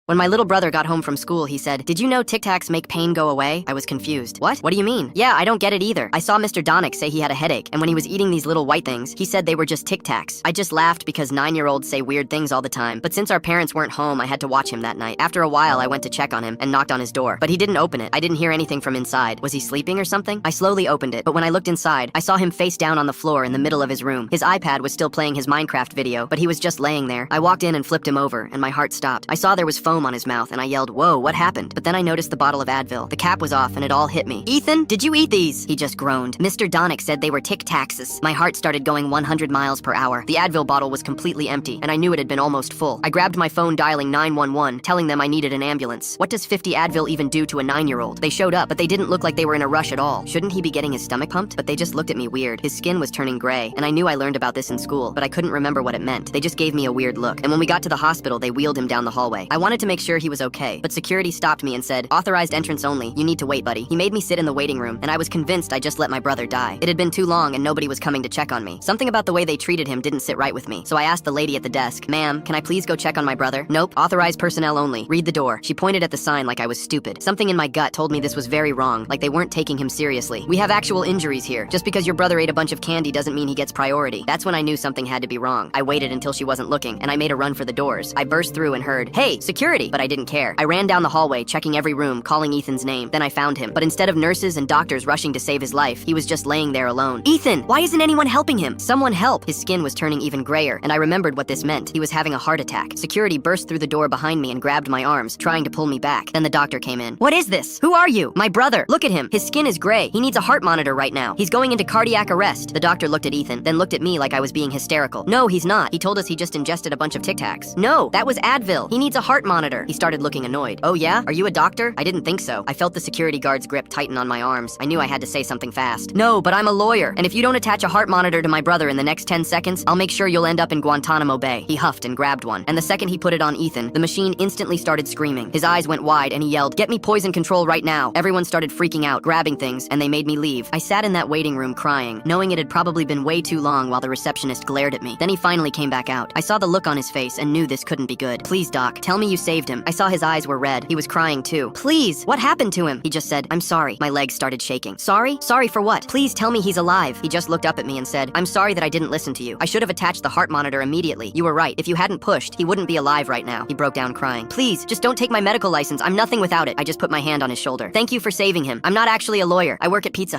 When my little brother got home from school, he said, "Did you know Tic Tacs make pain go away?" I was confused. What? What do you mean? Yeah, I don't get it either. I saw Mr. Donick say he had a headache, and when he was eating these little white things, he said they were just Tic Tacs. I just laughed because 9-year-olds say weird things all the time, but since our parents weren't home, I had to watch him that night. After a while, I went to check on him and knocked on his door, but he didn't open it. I didn't hear anything from inside. Was he sleeping or something? I slowly opened it, but when I looked inside, I saw him face down on the floor in the middle of his room. His iPad was still playing his Minecraft video, but he was just laying there. I walked in and flipped him over, and my heart stopped. I saw there was foam on his mouth, and I yelled, "Whoa, what happened?" But then I noticed the bottle of Advil. The cap was off, and it all hit me. "Ethan, did you eat these?" He just groaned. Mr. Donick said they were Tic Tacs. My heart started going 100 miles per hour. The Advil bottle was completely empty, and I knew it had been almost full. I grabbed my phone dialing 911, telling them I needed an ambulance. What does 50 Advil even do to a 9-year-old? They showed up, but they didn't look like they were in a rush at all. Shouldn't he be getting his stomach pumped? But they just looked at me weird. His skin was turning gray, and I knew I learned about this in school, but I couldn't remember what it meant. They just gave me a weird look, and when we got to the hospital, they wheeled him down the hallway. I wanted to make sure he was okay, but security stopped me and said, "Authorized entrance only. You need to wait, buddy." He made me sit in the waiting room, and I was convinced I just let my brother die. It had been too long, and nobody was coming to check on me. Something about the way they treated him didn't sit right with me, so I asked the lady at the desk, "Ma'am, can I please go check on my brother?" "Nope, authorized personnel only. Read the door." She pointed at the sign like I was stupid. Something in my gut told me this was very wrong, like they weren't taking him seriously. "We have actual injuries here. Just because your brother ate a bunch of candy doesn't mean he gets priority." That's when I knew something had to be wrong. I waited until she wasn't looking, and I made a run for the doors. I burst through and heard, "Hey, security!" But I didn't care. I ran down the hallway, checking every room, calling Ethan's name. Then I found him, but instead of nurses and doctors rushing to save his life, he was just laying there alone. "Ethan, why isn't anyone helping him? Someone help!" His skin was turning even grayer, and I remembered what this meant. He was having a heart attack. Security burst through the door behind me and grabbed my arms, trying to pull me back. Then the doctor came in. "What is this? Who are you?" "My brother. Look at him. His skin is gray. He needs a heart monitor right now. He's going into cardiac arrest." The doctor looked at Ethan, then looked at me like I was being hysterical. "No, he's not. He told us he just ingested a bunch of Tic Tacs." "No, that was Advil. He needs a heart monitor." He started looking annoyed. "Oh yeah? Are you a doctor?" I didn't think so. I felt the security guard's grip tighten on my arms. I knew I had to say something fast. "No, but I'm a lawyer, and if you don't attach a heart monitor to my brother in the next 10 seconds, I'll make sure you'll end up in Guantanamo Bay." He huffed and grabbed one, and the second he put it on Ethan, the machine instantly started screaming. His eyes went wide, and he yelled, "Get me poison control right now." Everyone started freaking out, grabbing things, and they made me leave. I sat in that waiting room crying, knowing it had probably been way too long while the receptionist glared at me. Then he finally came back out. I saw the look on his face and knew this couldn't be good. "Please, doc, tell me you saved him." I saw his eyes were red. He was crying too. "Please, what happened to him?" He just said, "I'm sorry." My legs started shaking. "Sorry? Sorry for what? Please tell me he's alive." He just looked up at me and said, "I'm sorry that I didn't listen to you. I should have attached the heart monitor immediately. You were right. If you hadn't pushed, he wouldn't be alive right now." He broke down crying. "Please, just don't take my medical license. I'm nothing without it." I just put my hand on his shoulder. "Thank you for saving him. I'm not actually a lawyer. I work at Pizza Hut."